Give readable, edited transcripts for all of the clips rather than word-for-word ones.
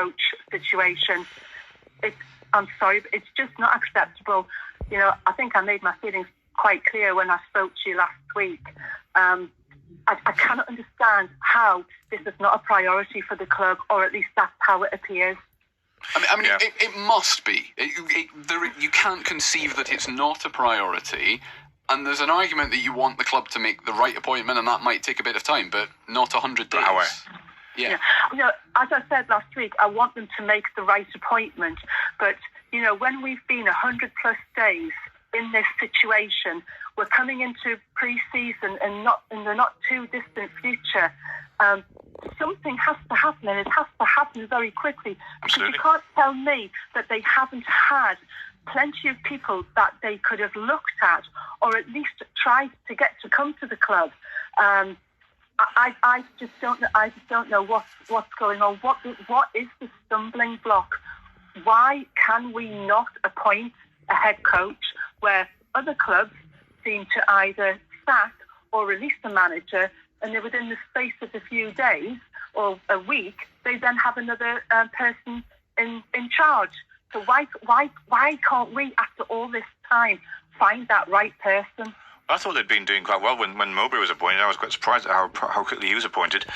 coach situation. I'm sorry, but it's just not acceptable. You know, I think I made my feelings quite clear when I spoke to you last week. I cannot understand how this is not a priority for the club, or at least that's how it appears. I mean, it must be. You can't conceive that it's not a priority. And there's an argument that you want the club to make the right appointment, and that might take a bit of time, but not 100 days. Yeah. You know, as I said last week, I want them to make the right appointment. But, you know, when we've been 100 plus days in this situation, we're coming into pre-season and not in the not too distant future. Something has to happen, and it has to happen very quickly. Absolutely. Because you can't tell me that they haven't had plenty of people that they could have looked at, or at least tried to get to come to the club. I just don't know what's going on. What is the stumbling block? Why can we not appoint a head coach where other clubs seem to either sack or release the manager, and then within the space of a few days or a week, they then have another person in charge? So why can't we, after all this time, find that right person? I thought they'd been doing quite well when Mowbray was appointed. I was quite surprised at how quickly he was appointed.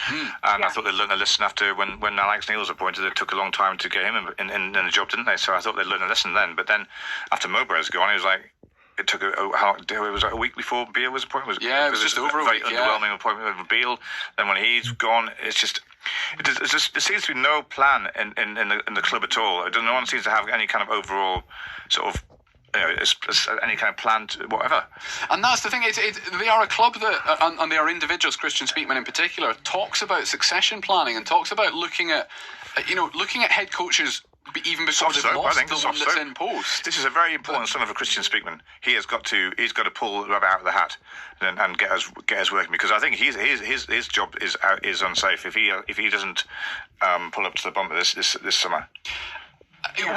And I thought they'd learned a lesson after when Alex Neil was appointed. It took a long time to get him in the job, didn't they? So I thought they'd learned a lesson then. But then after Mowbray was gone, it was like, it took it was like a week before Beale was appointed. It was just over a week. Underwhelming appointment of Beale. Then when he's gone, it's just there seems to be no plan in the club at all. No one seems to have any kind of overall sort of, you know, any kind of plan to whatever. And that's the thing. They are a club that, and they are individuals. Christian Speakman in particular talks about succession planning and talks about looking at head coaches even before they've lost the one that's in post. This is a very important son of a Christian Speakman. He's got to pull the rabbit out of the hat and get us working, because I think his job is unsafe if he doesn't pull up to the bumper this summer.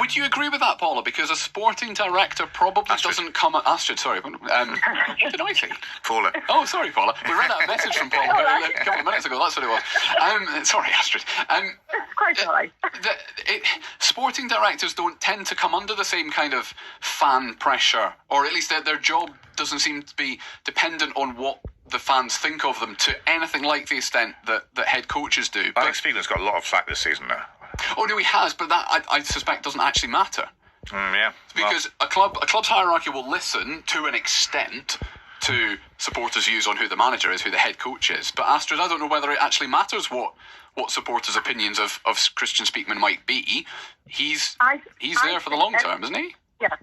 Would you agree with that, Paula? Because a sporting director probably doesn't come at Astrid. Sorry, what did I say? Paula. Oh, sorry, Paula. We read out a message from Paula a couple of minutes ago. That's what it was. Sorry, Astrid. Quite all right. Sporting directors don't tend to come under the same kind of fan pressure, or at least their job doesn't seem to be dependent on what the fans think of them to anything like the extent that head coaches do. Alex Speakman's got a lot of flack this season now. Oh no, he has, but that I suspect doesn't actually matter. Yeah, because a club's hierarchy will listen to an extent to supporters' views on who the manager is, who the head coach is. But Astrid, I don't know whether it actually matters what supporters' opinions of Christian Speakman might be. He's there for the long term, isn't he? Yeah.